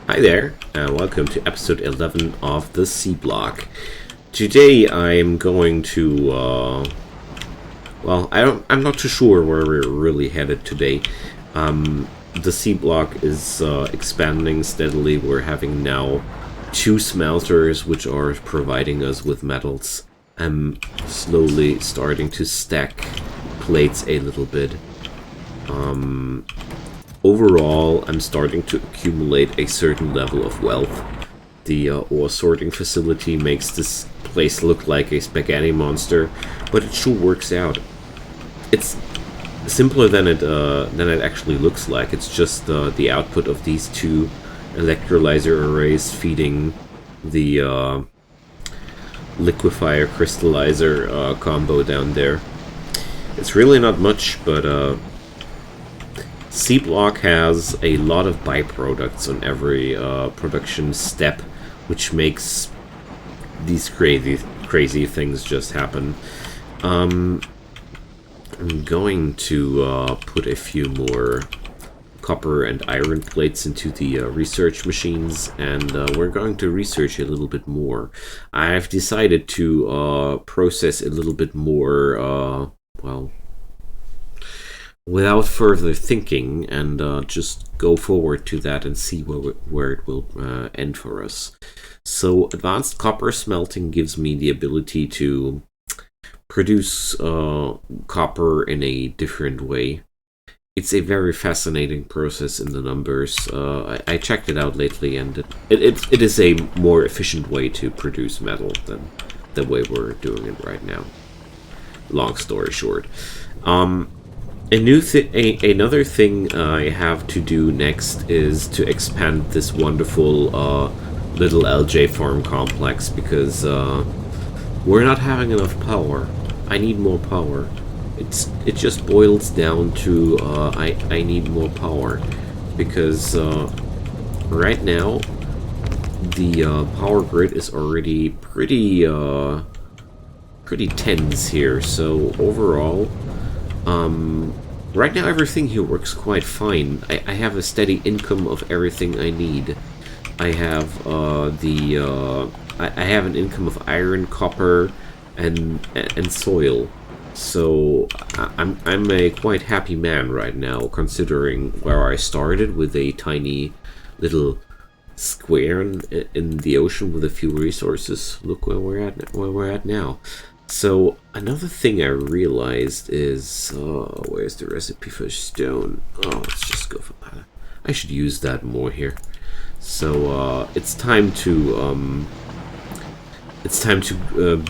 Hi there, and welcome to episode 11 of the Seablock. Today I'm going to, I'm not too sure where we're really headed today. The Seablock is expanding steadily. We're having now 2 smelters which are providing us with metals. I'm slowly starting to stack plates a little bit. Overall, I'm starting to accumulate a certain level of wealth. The ore sorting facility makes this place look like a spaghetti monster, but it sure works out. It's simpler than it actually looks like. It's just the output of these 2 electrolyzer arrays feeding the liquefier crystallizer combo down there. It's really not much, but Seablock has a lot of byproducts on every production step, which makes these crazy things just happen. I'm going to put a few more copper and iron plates into the research machines, and we're going to research a little bit more. I've decided to process a little bit more, without further thinking, and just go forward to that and see where it will end for us. So advanced copper smelting gives me the ability to produce copper in a different way. It's a very fascinating process in the numbers. I checked it out lately, and it is a more efficient way to produce metal than the way we're doing it right now. Long story short. Another thing I have to do next is to expand this wonderful little LJ farm complex, because we're not having enough power. I need more power. It just boils down to I need more power, because right now the power grid is already pretty tense here. So overall, right now everything here works quite fine. I have a steady income of everything I need. I have I have an income of iron, copper, and soil. So I'm a quite happy man right now, considering where I started with a tiny little square in the ocean with a few resources. Look where we're at now. So another thing I realized is, where's the recipe for stone? Oh, let's just go for that. I should use that more here. So it's time to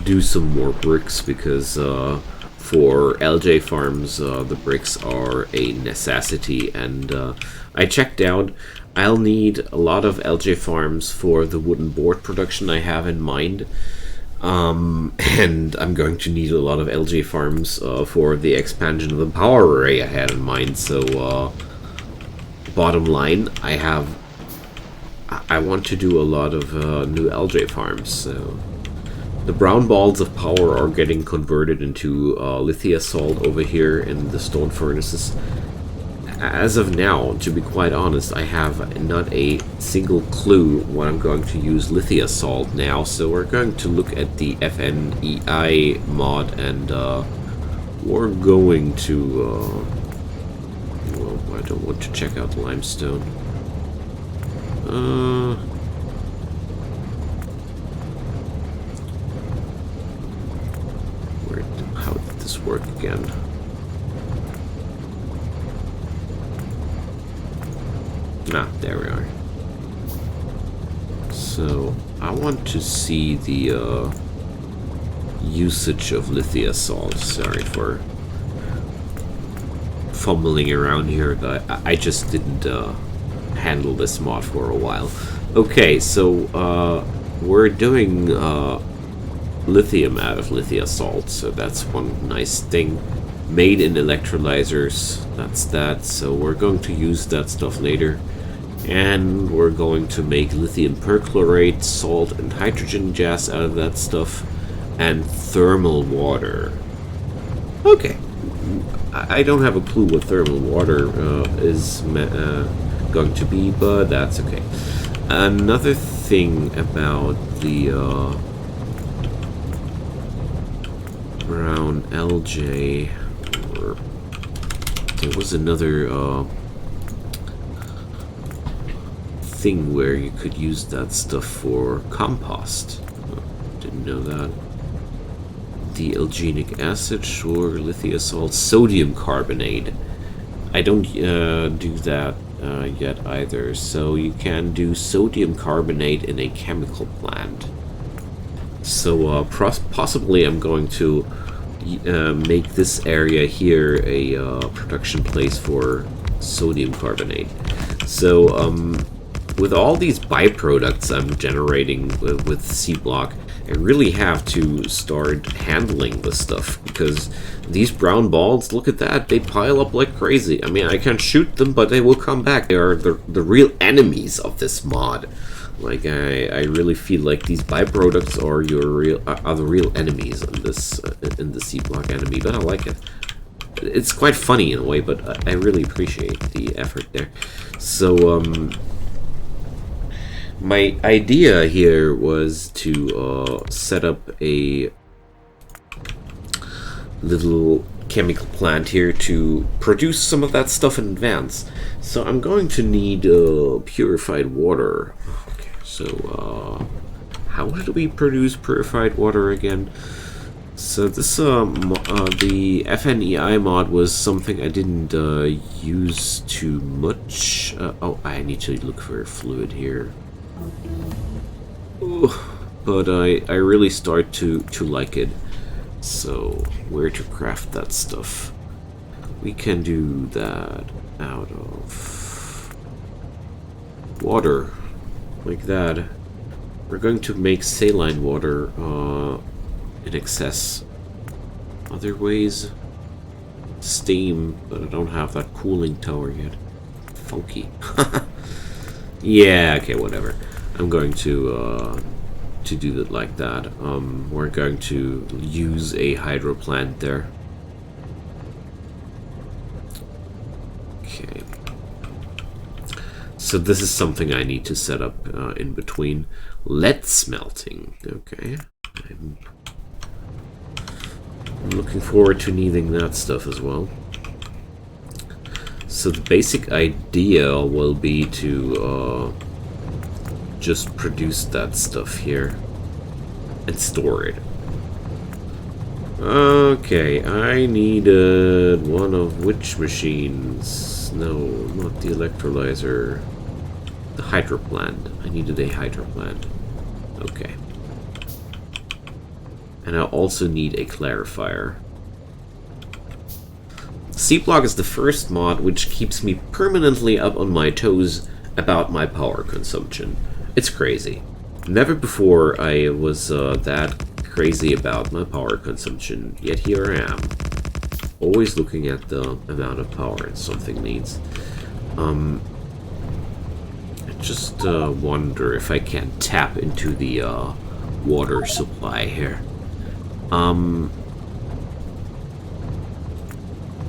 do some more bricks, because for LJ farms the bricks are a necessity, and I checked out. I'll need a lot of LJ farms for the wooden board production I have in mind. And I'm going to need a lot of LJ farms for the expansion of the power array I had in mind. So bottom line, I want to do a lot of new LJ farms. So the brown balls of power are getting converted into lithia salt over here in the stone furnaces. As of now, to be quite honest, I have not a single clue what I'm going to use lithia salt now, so we're going to look at the FNEI mod, and we're going to, I don't want to check out limestone. How did this work again? There we are. So I want to see the usage of lithia salt. Sorry for fumbling around here. I just didn't handle this mod for a while. Okay, so we're doing lithium out of lithia salt, so that's one nice thing. Made in electrolyzers, that's that. So we're going to use that stuff later. And we're going to make lithium perchlorate, salt, and hydrogen gas out of that stuff, and thermal water. Okay. I don't have a clue what thermal water is going to be, but that's okay. Another thing about the brown LJ, or there was another thing where you could use that stuff for compost. Didn't know that. The alginic acid, sure, lithium salt, sodium carbonate. I don't do that yet either. So you can do sodium carbonate in a chemical plant. So possibly I'm going to make this area here a production place for sodium carbonate. So with all these byproducts I'm generating with Seablock, I really have to start handling this stuff, because these brown balls, look at that, they pile up like crazy. I mean, I can shoot them, but they will come back. They are the real enemies of this mod. Like, I really feel like these byproducts are the real enemies in the Seablock enemy, but I like it. It's quite funny in a way, but I really appreciate the effort there. So, my idea here was to set up a little chemical plant here to produce some of that stuff in advance. So I'm going to need purified water. Okay, so how should we produce purified water again? So this the FNEI mod was something I didn't use too much. Oh, I need to look for a fluid here. Ooh, but I really start to like it. So where to craft that stuff? We can do that out of water, like that. We're going to make saline water in excess. Other ways, steam, but I don't have that cooling tower yet. Funky. Yeah, okay, whatever. I'm going to do it like that. We're going to use a hydro plant there. Okay. So this is something I need to set up in between. Lead smelting. Okay. I'm looking forward to needing that stuff as well. So the basic idea will be to just produce that stuff here and store it. Okay, I needed one of which machines? No, not the electrolyzer. The hydro plant. I needed a hydro plant. Okay. And I also need a clarifier. Seablock is the first mod which keeps me permanently up on my toes about my power consumption. It's crazy. Never before I was that crazy about my power consumption, yet here I am. Always looking at the amount of power something needs. I just wonder if I can tap into the water supply here.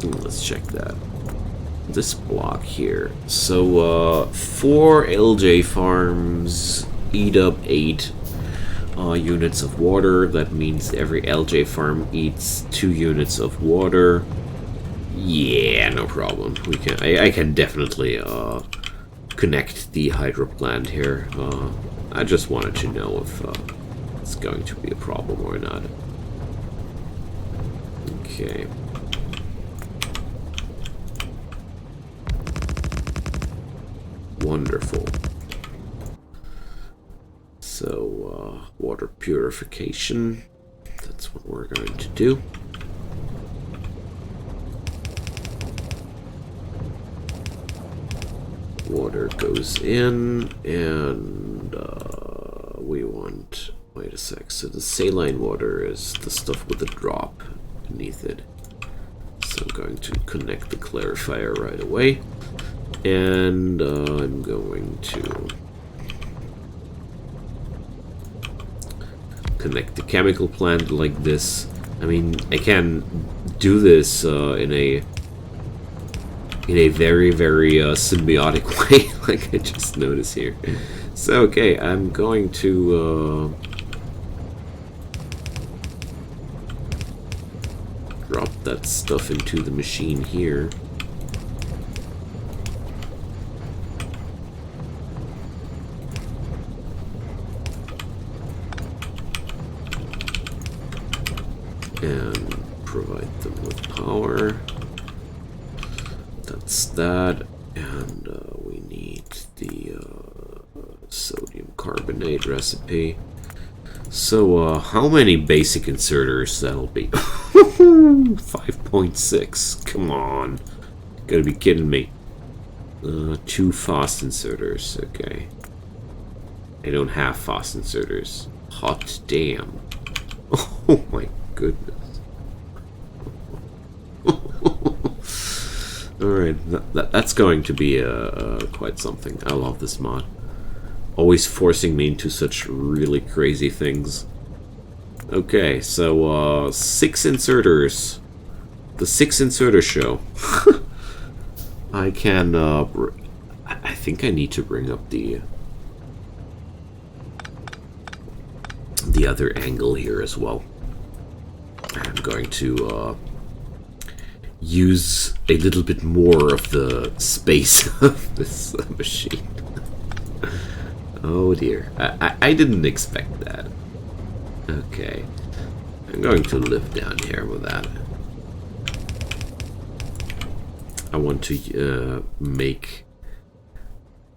Let's check that. This block here. So, 4 LJ farms eat up 8 units of water. That means every LJ farm eats 2 units of water. Yeah, no problem. We can. I can definitely connect the hydro plant here. I just wanted to know if it's going to be a problem or not. Okay. Wonderful. So, water purification. That's what we're going to do. Water goes in, and we want... Wait a sec. So the saline water is the stuff with the drop beneath it. So I'm going to connect the clarifier right away. And I'm going to connect the chemical plant like this. I mean, I can do this in a very, very symbiotic way. like I just noticed here. So, okay, I'm going to drop that stuff into the machine here. And provide them with power. That's that. And we need the sodium carbonate recipe. So, how many basic inserters that'll be? 5.6. Come on. Gotta be kidding me. 2 fast inserters. Okay. I don't have fast inserters. Hot damn. Oh my goodness. Alright, that's going to be quite something. I love this mod. Always forcing me into such really crazy things. Okay, so 6 inserters. The 6 inserter show. I can, I think I need to bring up the other angle here as well. I'm going to use a little bit more of the space of this machine. Oh dear, I didn't expect that. Okay, I'm going to live down here with that. I want to make...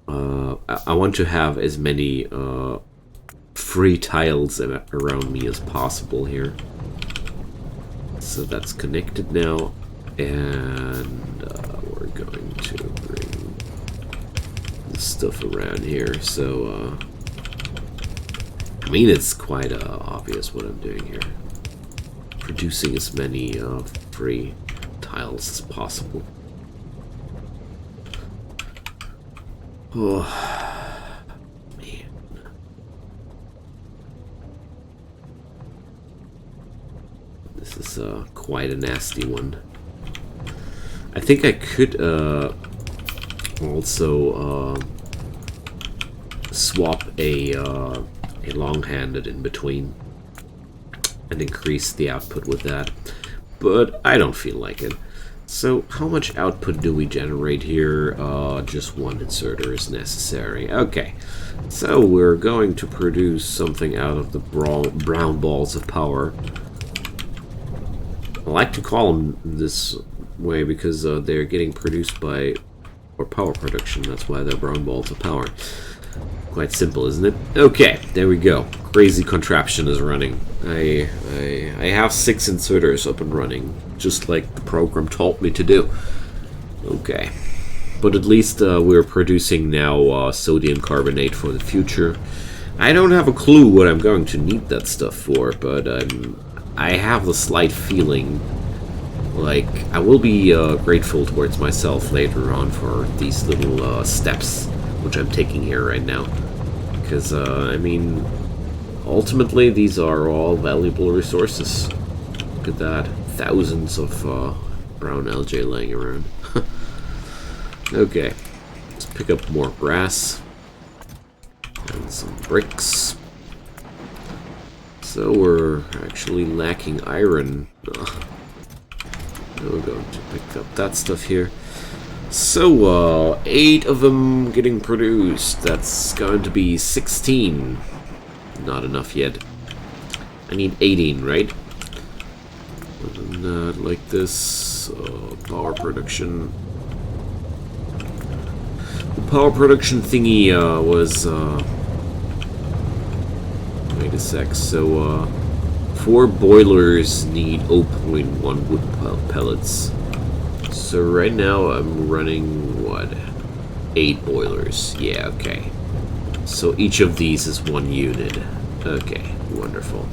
I want to have as many free tiles around me as possible here. So that's connected now, and we're going to bring the stuff around here. So, I mean, it's quite obvious what I'm doing here. Producing as many free tiles as possible. Oh, man. This is quite a nasty one. I think I could also swap a long-handed in between and increase the output with that, but I don't feel like it. So how much output do we generate here? Just 1 inserter is necessary. Okay, so we're going to produce something out of the brown balls of power. I like to call them this way because they're getting produced by, or power production, that's why they're brown balls of power. Quite simple, isn't it? Okay, there we go. Crazy contraption is running. I have 6 inserters up and running, just like the program told me to do. Okay, but at least we're producing now sodium carbonate for the future. I don't have a clue what I'm going to need that stuff for, but I have the slight feeling like I will be grateful towards myself later on for these little steps which I'm taking here right now, because I mean, ultimately these are all valuable resources. Look at that, thousands of brown algae laying around. Okay, let's pick up more brass and some bricks. So we're actually lacking iron. We're going to pick up that stuff here. So, 8 of them getting produced. That's going to be 16. Not enough yet. I need 18, right? Not like this. Power production. The power production thingy was... wait a sec. So, 4 boilers need 0.1 wood pellets. So right now I'm running, what, 8 boilers. Yeah, okay. So each of these is 1 unit. Okay, wonderful.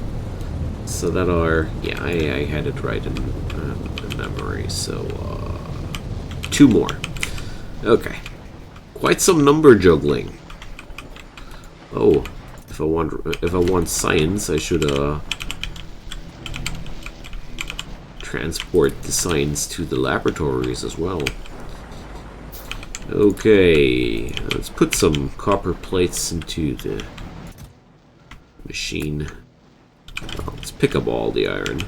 So that are, yeah, I had it right in memory. So 2 more. Okay. Quite some number juggling. Oh, if I want science, I should transport the science to the laboratories as well. Okay, let's put some copper plates into the machine. Let's pick up all the iron.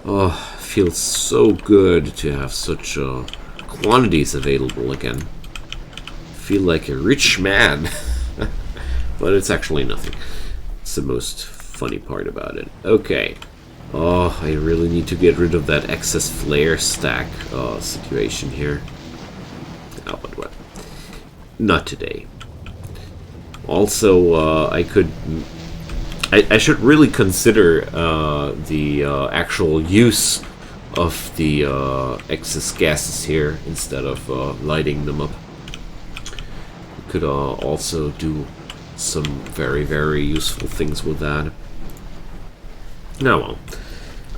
Oh, feels so good to have such quantities available again. Feel like a rich man. But it's actually nothing. It's the most funny part about it. Okay. Oh, I really need to get rid of that excess flare stack situation here. Oh, but what? Not today. Also, I should really consider the actual use of the excess gases here instead of lighting them up. We could also do some very, very useful things with that. Now, well,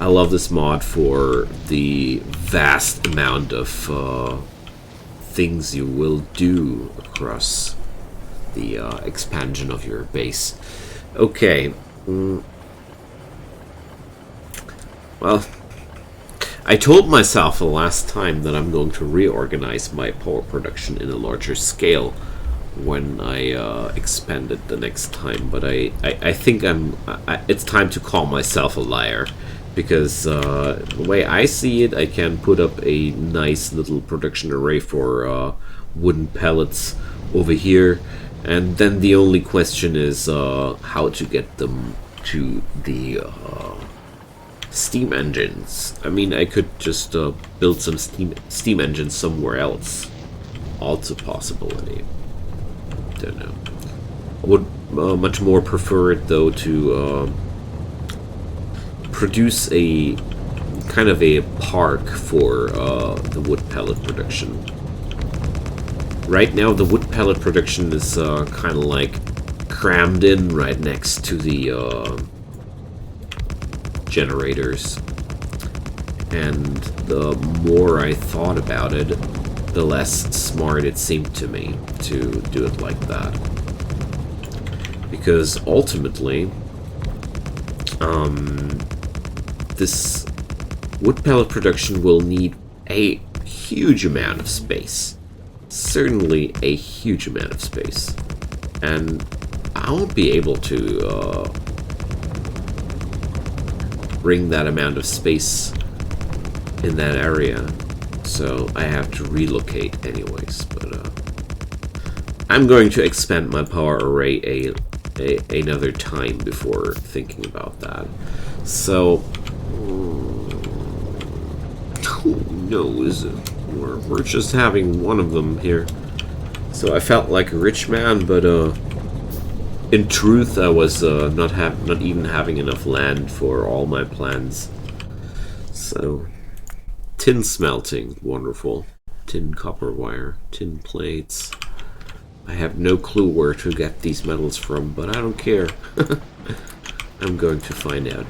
I love this mod for the vast amount of things you will do across the expansion of your base. Okay. Well, I told myself the last time that I'm going to reorganize my power production in a larger scale when I expand it the next time, but I think it's time to call myself a liar, because the way I see it, I can put up a nice little production array for wooden pellets over here, and then the only question is how to get them to the steam engines. I mean, I could just build some steam engines somewhere else. Also possibility. Don't know. I would much more prefer it though to produce a kind of a park for the wood pellet production. Right now the wood pellet production is kind of like crammed in right next to the generators, and the more I thought about it, the less smart it seemed to me to do it like that. Because ultimately, this wood pellet production will need a huge amount of space. Certainly a huge amount of space. And I won't be able to bring that amount of space in that area. So I have to relocate anyways, but I'm going to expand my power array another time before thinking about that. So who knows? We're just having one of them here. So I felt like a rich man, but in truth, I was not even having enough land for all my plans. So. Tin smelting, wonderful. Tin copper wire, tin plates. I have no clue where to get these metals from, but I don't care. I'm going to find out.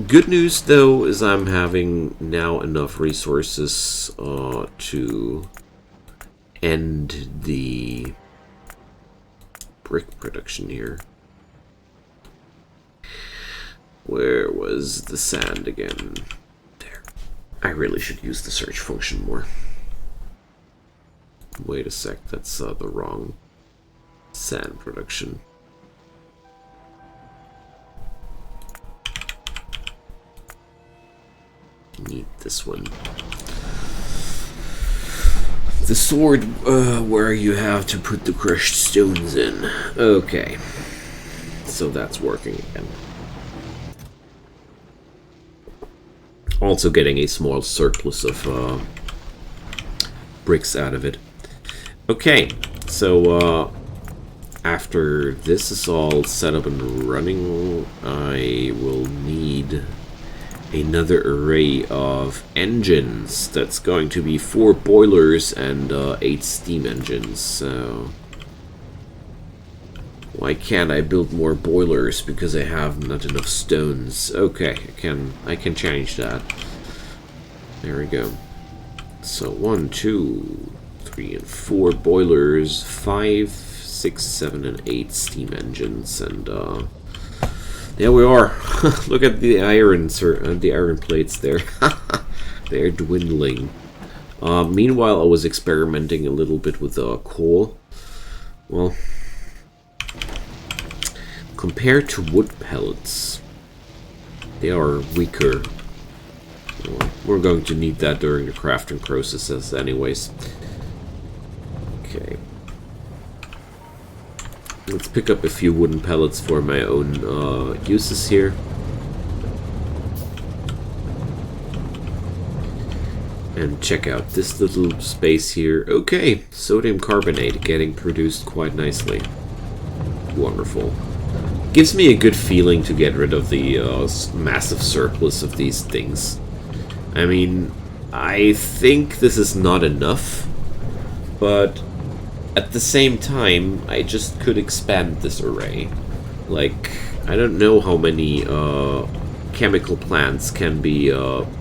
Good news though is I'm having now enough resources to end the brick production here. Where was the sand again? I really should use the search function more. Wait a sec, that's the wrong sand production. Need this one. The sword where you have to put the crushed stones in. Okay. So that's working again. Also getting a small surplus of bricks out of it. Okay, so after this is all set up and running, I will need another array of engines. That's going to be 4 boilers and 8 steam engines. So why can't I build more boilers? Because I have not enough stones. Okay, I can change that. There we go. So 1, 2, 3, and 4 boilers, 5, 6, 7, and 8 steam engines, and there we are. Look at the iron plates there. They're dwindling. Meanwhile, I was experimenting a little bit with coal. Well, compared to wood pellets, they are weaker. Well, we're going to need that during the crafting processes anyways. Okay. Let's pick up a few wooden pellets for my own uses here. And check out this little space here. Okay, sodium carbonate getting produced quite nicely. Wonderful. Gives me a good feeling to get rid of the massive surplus of these things. I mean, I think this is not enough, but at the same time, I just could expand this array. Like, I don't know how many chemical plants can be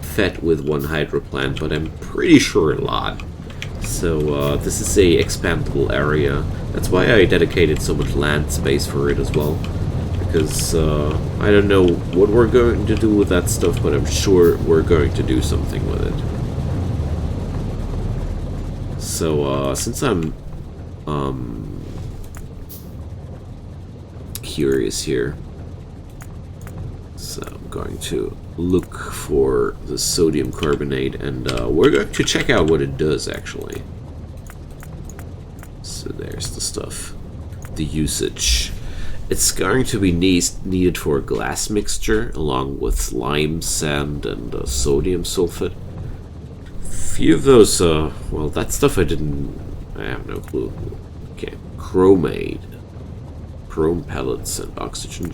fed with one hydro plant, but I'm pretty sure a lot. So this is a expandable area. That's why I dedicated so much land space for it as well. Because I don't know what we're going to do with that stuff, but I'm sure we're going to do something with it. So since I'm curious here, so I'm going to look for the sodium carbonate, and we're going to check out what it does actually. So there's the stuff, the usage. It's going to be needed for a glass mixture, along with lime, sand, and sodium sulfate. Few of those, well, that stuff I have no clue. Okay, chromate, chrome pellets, and oxygen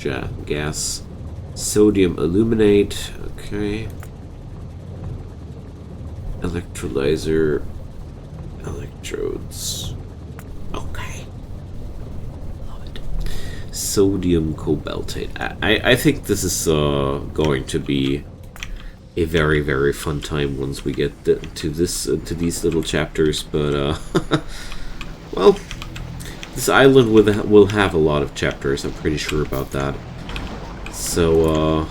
gas, sodium aluminate, okay, electrolyzer, electrodes, okay. Sodium cobaltate. I think this is going to be a very, very fun time once we get to these little chapters. But well, this island will have a lot of chapters. I'm pretty sure about that. So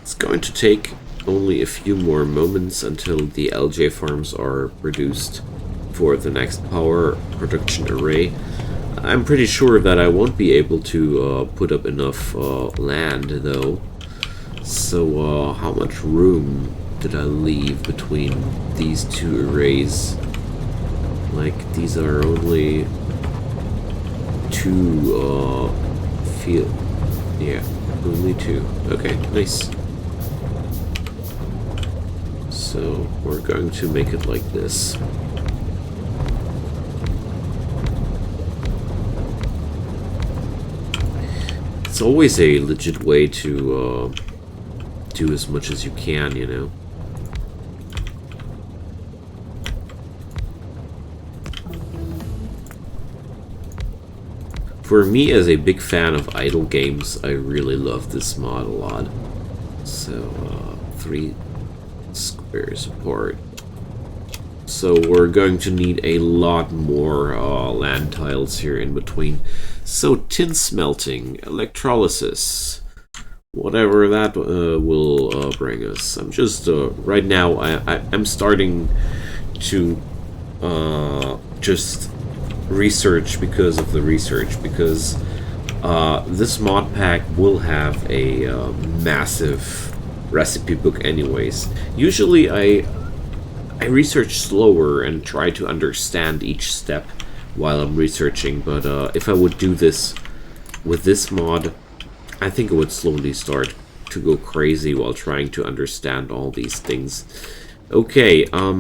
it's going to take only a few more moments until the LJ farms are produced for the next power production array. I'm pretty sure that I won't be able to put up enough land, though. So, how much room did I leave between these two arrays? Like, these are only two, field. Yeah, only two. Okay, nice. So, we're going to make it like this. It's always a legit way to do as much as you can, you know. For me, as a big fan of idle games, I really love this mod a lot. So, 3 squares apart. So we're going to need a lot more land tiles here in between. So tin smelting, electrolysis, whatever that will bring us. I'm just right now I'm starting to just research because of the research, because this mod pack will have a massive recipe book anyways. Usually I research slower and try to understand each step while I'm researching, but if I would do this with this mod, I think it would slowly start to go crazy while trying to understand all these things. Okay, how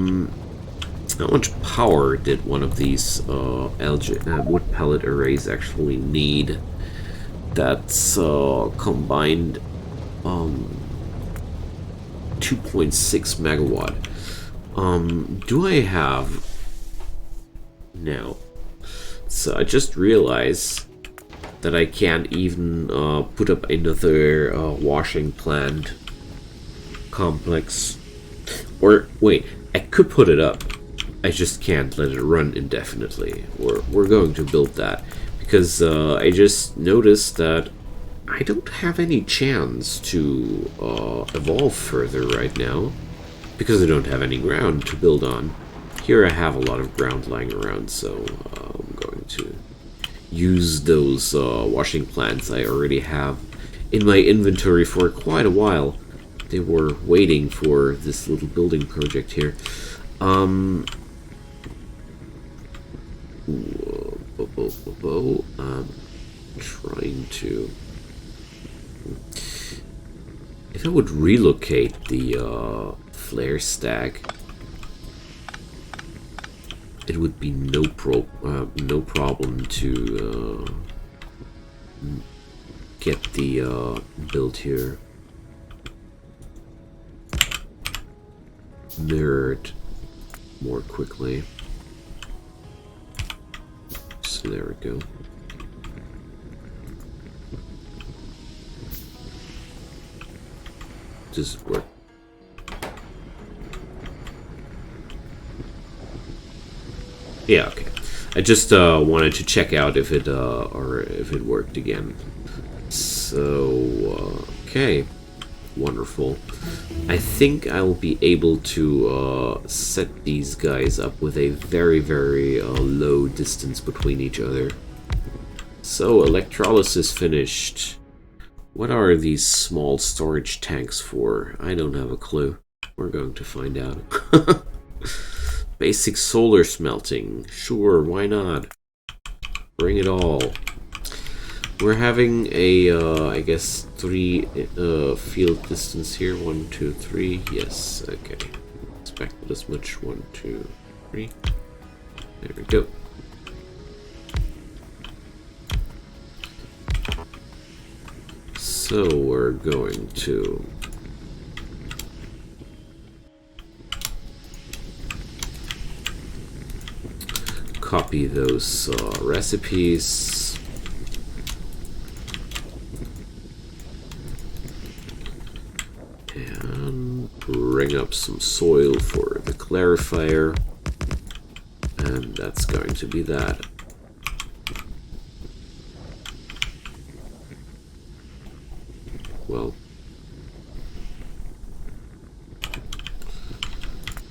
much power did one of these wood pellet arrays actually need? That's combined 2.6 megawatt. Do I have... No. So I just realized that I can't even put up another washing plant complex. Or, wait, I could put it up. I just can't let it run indefinitely. We're going to build that. Because I just noticed that I don't have any chance to evolve further right now. because I don't have any ground to build on. Here I have a lot of ground lying around, so I'm going to use those washing plants I already have in my inventory for quite a while. They were waiting for this little building project here. I'm trying to... If I would relocate the flare stack, it would be no problem to get the build here mirrored more quickly. So there we go. Does it work? Yeah, okay. I just wanted to check out if it worked again. So okay, wonderful. I think I'll be able to set these guys up with a very, very low distance between each other. So electrolysis finished. What are these small storage tanks for? I don't have a clue. We're going to find out. Basic solar smelting. Sure, why not? Bring it all. We're having a, I guess, 3 field distance here. 1, 2, 3. Yes, okay. Expected as much. 1, 2, 3. There we go. So we're going to copy those recipes. And bring up some soil for the clarifier. And that's going to be that. Well,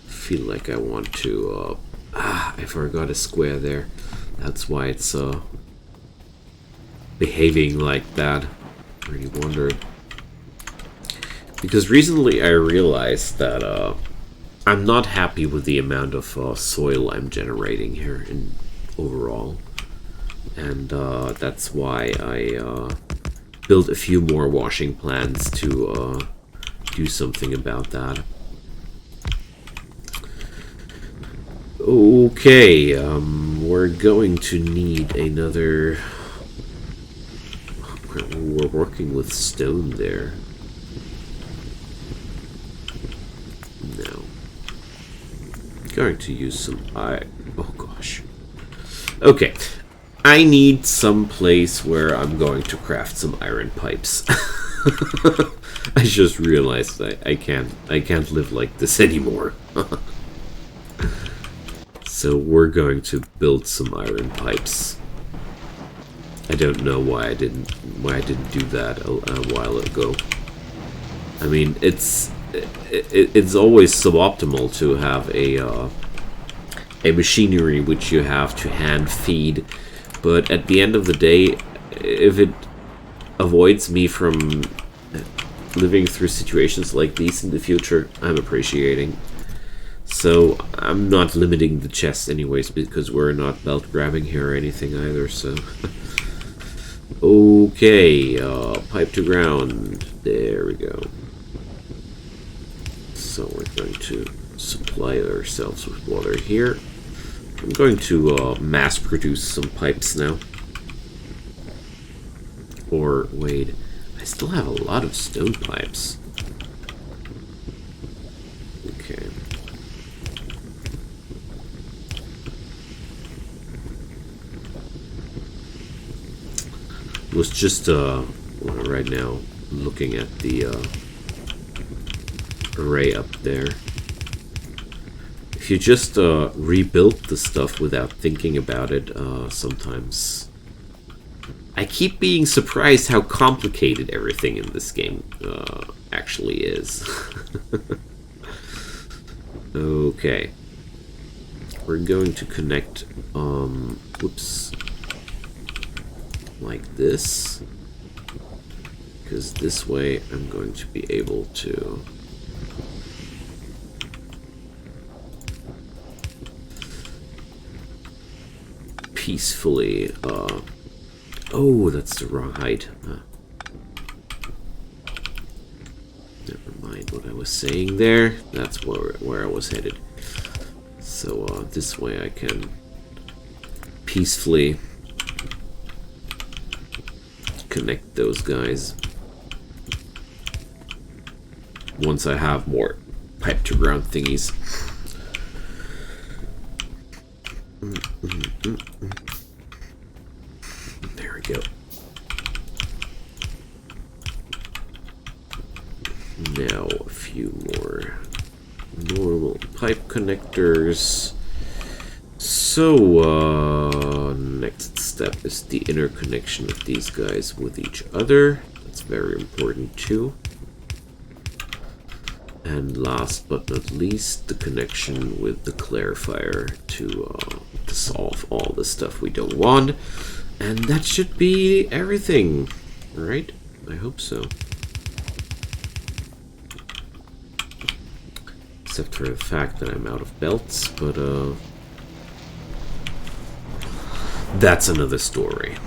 feel like I want to, I forgot a square there. That's why it's, behaving like that. I really wondered. Because recently I realized that, I'm not happy with the amount of, soil I'm generating here in overall. And, that's why I, build a few more washing plants to do something about that. Okay, we're going to need another... We're working with stone there. No. Going to use some oh gosh. Okay. I need some place where I'm going to craft some iron pipes. I just realized I can't live like this anymore. So we're going to build some iron pipes. I don't know why I didn't do that a while ago. I mean, it's always suboptimal to have a machinery which you have to hand feed. But at the end of the day, if it avoids me from living through situations like these in the future, I'm appreciating. So I'm not limiting the chest anyways, because we're not belt grabbing here or anything either, so... Okay, pipe to ground. There we go. So we're going to supply ourselves with water here. I'm going to mass produce some pipes now. Or, wait, I still have a lot of stone pipes. Okay. Was just, right now, looking at the array up there. If you just rebuild the stuff without thinking about it, sometimes... I keep being surprised how complicated everything in this game actually is. Okay. We're going to connect, whoops, like this. Because this way I'm going to be able to peacefully, oh, that's the wrong height. Never mind what I was saying there. That's where I was headed. So this way I can peacefully connect those guys once I have more pipe to ground thingies. There we go. Now a few more normal pipe connectors. So next step is the interconnection of these guys with each other. That's very important too. And last but not least, the connection with the clarifier to solve all the stuff we don't want. And that should be everything, right? I hope so. Except for the fact that I'm out of belts, but that's another story.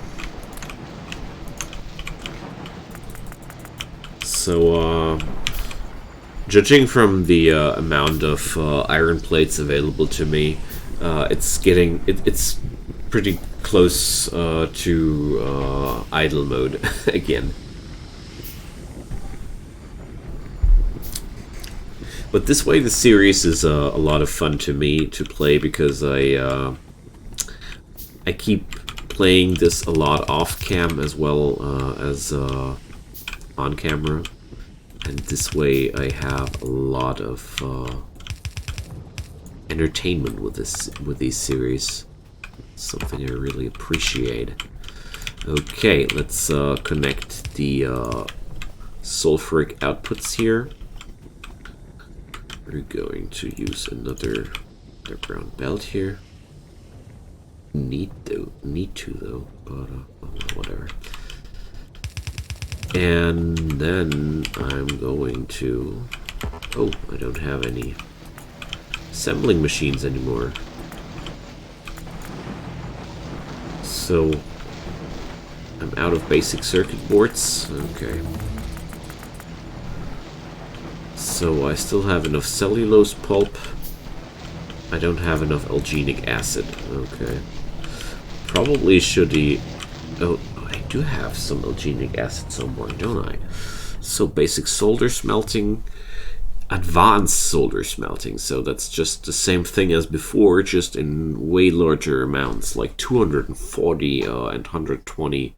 So, judging from the amount of iron plates available to me, it's pretty close to idle mode again. But this way, the series is a lot of fun to me to play because I keep playing this a lot off cam as well as on camera. And this way I have a lot of entertainment with these series. Something I really appreciate. Okay, let's connect the sulfuric outputs here. We're going to use another brown belt here. Need to though, but whatever. And then I'm going to... Oh, I don't have any assembling machines anymore. So I'm out of basic circuit boards. Okay. So I still have enough cellulose pulp. I don't have enough alginic acid. Okay. Probably should eat... Oh, I do have some alginic acid somewhere, don't I? So basic solder smelting, advanced solder smelting. So that's just the same thing as before, just in way larger amounts, like 240 and 120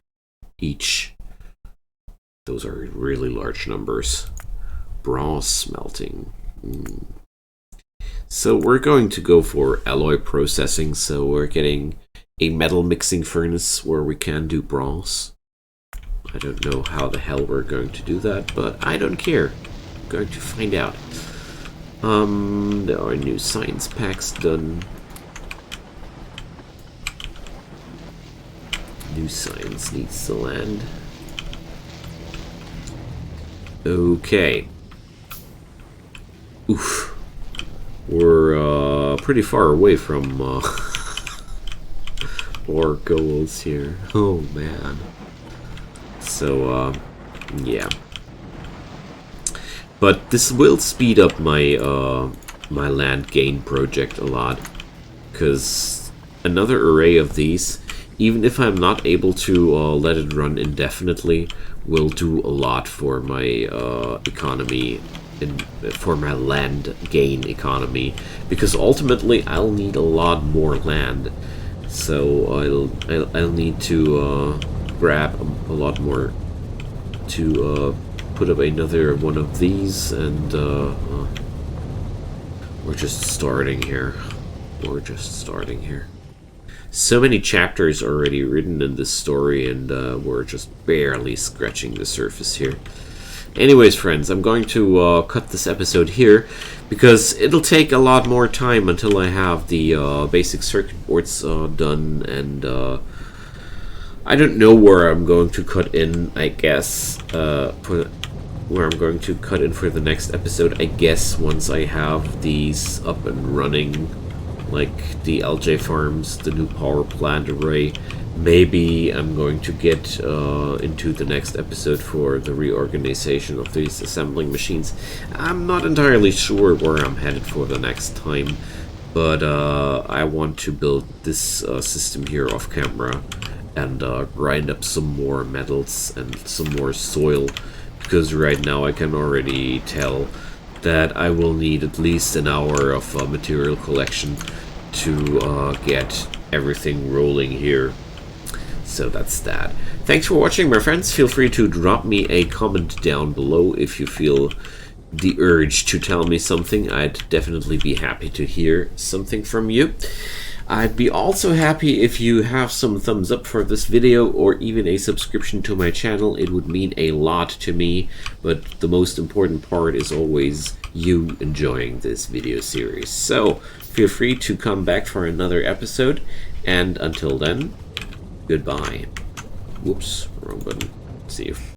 each. Those are really large numbers. Bronze smelting. So we're going to go for alloy processing. So we're getting a metal mixing furnace where we can do bronze. I don't know how the hell we're going to do that, but I don't care. I'm going to find out. There are new science packs done. New science needs to land. Okay. Oof. We're pretty far away from our goals here. Oh man. So yeah. But this will speed up my my land gain project a lot, because another array of these, even if I'm not able to let it run indefinitely, will do a lot for my economy, for my land gain economy, because ultimately I'll need a lot more land. So I'll need to grab a lot more to put up another one of these, and we're just starting here. We're just starting here. So many chapters already written in this story, and we're just barely scratching the surface here. Anyways, friends, I'm going to cut this episode here because it'll take a lot more time until I have the basic circuit boards done, and I don't know where I'm going to cut in, I guess, where I'm going to cut in for the next episode. I guess once I have these up and running, like the LJ farms, the new power plant array, maybe I'm going to get into the next episode for the reorganization of these assembling machines. I'm not entirely sure where I'm headed for the next time, but I want to build this system here off camera and grind up some more metals and some more soil, because right now I can already tell that I will need at least an hour of material collection to get everything rolling here. So that's that. Thanks for watching, my friends. Feel free to drop me a comment down below if you feel the urge to tell me something. I'd definitely be happy to hear something from you. I'd be also happy if you have some thumbs up for this video, or even a subscription to my channel. It would mean a lot to me, but the most important part is always you enjoying this video series. So feel free to come back for another episode, and until then, goodbye. Whoops, wrong button. See you.